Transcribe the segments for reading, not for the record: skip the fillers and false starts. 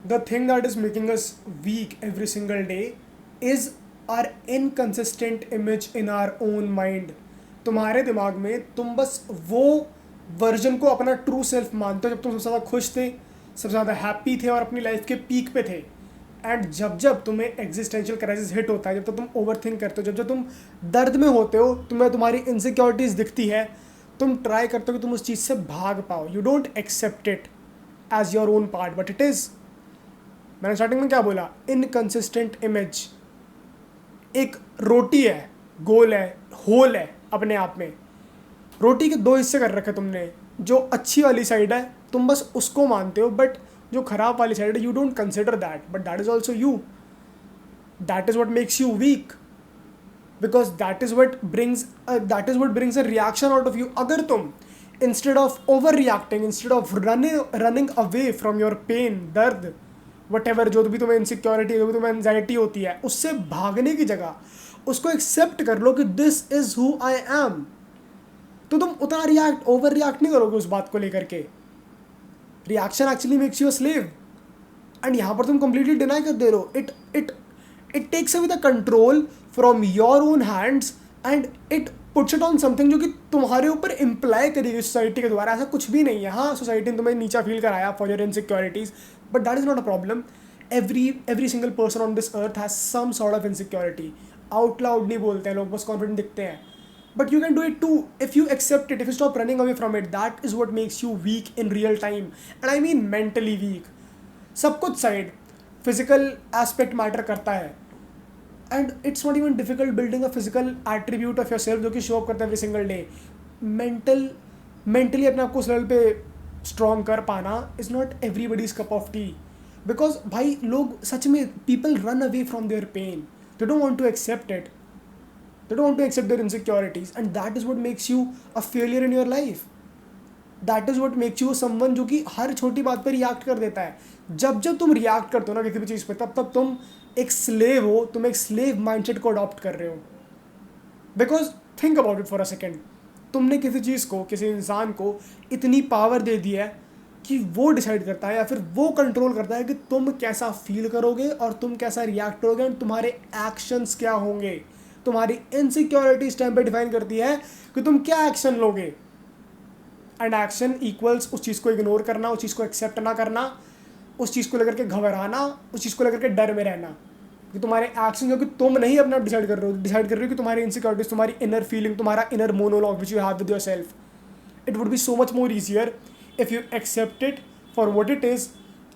The thing that is making us weak every single day is our inconsistent image in our own mind. तुम्हारे दिमाग में तुम बस वो वर्जन को अपना ट्रू सेल्फ मानते हो जब तुम सबसे ज़्यादा खुश थे, सबसे ज़्यादा हैप्पी थे और अपनी लाइफ के पीक पे थे। एंड जब जब तुम्हें एग्जिस्टेंशियल क्राइसिस हिट होता है, जब तक तुम ओवर थिंक करते हो, जब जब तुम दर्द में होते हो, तुम्हें तुम्हारी इनसिक्योरिटीज़ दिखती है, तुम ट्राई करते हो कि तुम उस चीज़ से भाग पाओ। You don't accept it as your own part, but it is. मैंने स्टार्टिंग में क्या बोला? Inconsistent image. एक रोटी है, गोल है, होल है अपने आप में। रोटी के दो हिस्से कर रखे तुमने। जो अच्छी वाली साइड है तुम बस उसको मानते हो, बट जो खराब वाली साइड है you don't consider that, but that is also you. That is what makes you weak, because that is what brings a reaction out of you. अगर तुम instead of over reacting, instead of running away from your pain, दर्द, whatever, जो भी तुम्हें insecurity, जो भी तुम्हें anxiety होती है, उससे भागने की जगह उसको एक्सेप्ट कर लो कि this is who I am. तो तुम उतना ओवर रिएक्ट नहीं करोगे उस बात को लेकर के। Reaction actually makes you a slave, and यहाँ पर तुम कंप्लीटली डिनाई कर दे रहे हो। It takes away the control from your own hands and it puts it on something जो कि तुम्हारे ऊपर इम्प्लाई करेगी सोसाइटी के द्वारा। ऐसा कुछ भी नहीं है। हाँ, सोसाइटी ने तुम्हें नीचा फील कराया for your insecurities, but that is not a problem. Every single person on this earth has some sort of insecurity. Out loud नहीं बोलते हैं लोग, बस कॉन्फिडेंट दिखते हैं। But you can do it too if you accept it, if you stop running away from it. That is what makes you weak in real time, and I mean mentally weak. सब कुछ side, physical aspect matter करता है, and it's not even difficult building a physical attribute of your self जो कि show up करता है every single day. Mentally अपने आप को उस लेवल पे स्ट्रॉन्ग कर पाना is not everybody's cup of tea. Because भाई लोग सच में, people run away from their pain, they don't want to accept it, they don't want to accept their insecurities, and that is what makes you a failure in your life. That is what makes you someone जो कि हर छोटी बात पर react कर देता है। जब जब तुम रिएक्ट करते हो ना किसी भी चीज़ पे, तब तब तुम एक स्लेव हो, तुम एक स्लेव माइंडसेट को अडॉप्ट कर रहे हो। Because think about it for a second. तुमने किसी चीज़ को, किसी इंसान को इतनी पावर दे दी है कि वो डिसाइड करता है या फिर वो कंट्रोल करता है कि तुम कैसा फील करोगे और तुम कैसा रिएक्ट करोगे और तुम्हारे एक्शंस क्या होंगे। तुम्हारी इनसिक्योरिटी इस टाइम पे डिफाइन करती है कि तुम क्या एक्शन लोगे। एंड एक्शन इक्वल्स उस चीज़ को इग्नोर करना, उस चीज़ को एक्सेप्ट ना करना, उस चीज़ को लेकर के घबराना, उस चीज़ को लेकर के डर में रहना। कि तुम्हारे एक्शन जो कि तुम नहीं अपना डिसाइड कर रहे हो कि तुम्हारी इनसिक्योरिटीज, तुम्हारी इनर फीलिंग, तुम्हारा inner monologue which you have with your self. It would be so much more easier if you accept it for what it is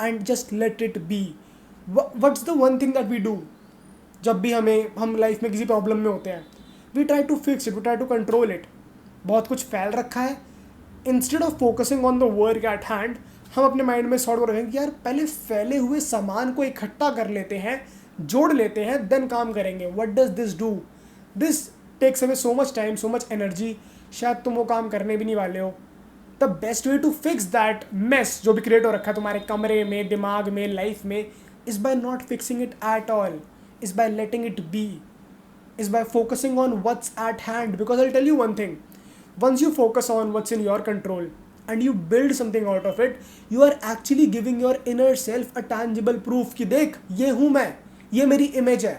and just let it be. What's the one thing that we do जब भी हम life में किसी problem में होते हैं? We try to fix it, we try to control it. बहुत कुछ फैल रखा है, instead of focusing on the work at hand, हम अपने माइंड में सॉर्ट कर रहे हैं कि यार पहले फैले हुए सामान को इकट्ठा कर लेते हैं, जोड़ लेते हैं, देन काम करेंगे। What does this do? This takes away so much time, so much energy, शायद तुम वो काम करने भी नहीं वाले हो। The best way to fix that mess जो भी क्रिएट हो रखा है तुम्हारे कमरे में, दिमाग में, लाइफ में, is by not fixing it at all, is by letting it be, is by focusing on what's at hand. Because I'll tell you one thing, once you focus on what's in your control and you build something out of it, you are actually giving your inner self a tangible proof कि देख ये हूँ मैं, ये मेरी image है,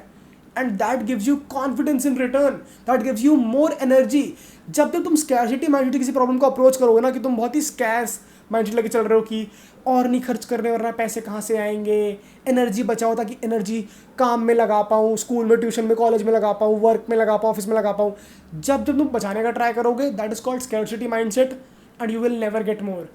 and that gives you confidence in return, that gives you more energy. जब तक तुम scarcity mindset किसी प्रॉब्लम को अप्रोच करोगे ना, कि तुम बहुत ही स्कैर्स माइंडसेट लेके चल रहे हो कि और नहीं खर्च करने, वरना पैसे कहाँ से आएंगे, एनर्जी बचाओ ताकि एनर्जी काम में लगा पाऊँ, स्कूल में, ट्यूशन में, कॉलेज में लगा पाऊँ, वर्क में लगा पाऊँ, ऑफिस में लगा पाऊँ। जब जब तुम बचाने का ट्राई करोगे, that is called scarcity mindset and you will never get more.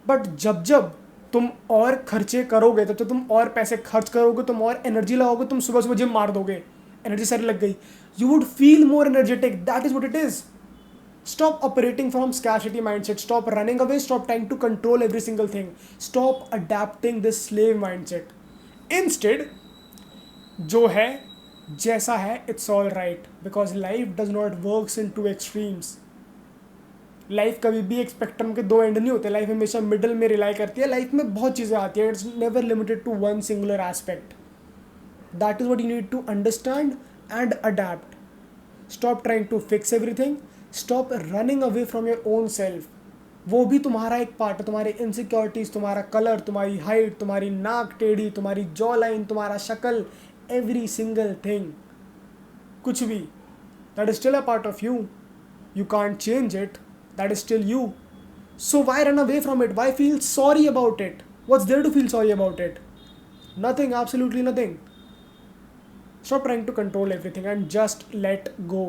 But जब जब तुम और खर्चे करोगे, तब जब तुम और पैसे खर्च करोगे, तुम और एनर्जी लगाओगे, तुम सुबह सुबह जिम मार दोगे, एनर्जी सारी लग गई, you would feel more energetic. That is what it is. Stop operating from scarcity mindset. Stop running away. Stop trying to control every single thing. Stop adapting this slave mindset. Instead, जो है, जैसा है, it's all right. Because life does not works in two extremes. Life कभी भी एक spectrum के दो and नहीं होते। लाइफ हमेशा मिडल में रिलाई करती है। लाइफ में बहुत चीज़ें आती है, it's never limited to one singular aspect. That is what you need to understand and adapt. Stop trying to fix everything. Stop running away from your own self. वो भी तुम्हारा एक पार्ट है, तुम्हारी इनसिक्योरिटीज, तुम्हारा कलर, तुम्हारी height, तुम्हारी नाक टेढ़ी, तुम्हारी जॉ लाइन, तुम्हारा शक्ल, एवरी सिंगल थिंग, कुछ भी, that is still a part of you. You can't change it. That is still you. So why run away from it? Why feel sorry about it? What's there to feel sorry about it? Nothing, absolutely nothing. Stop trying to control everything and just let go.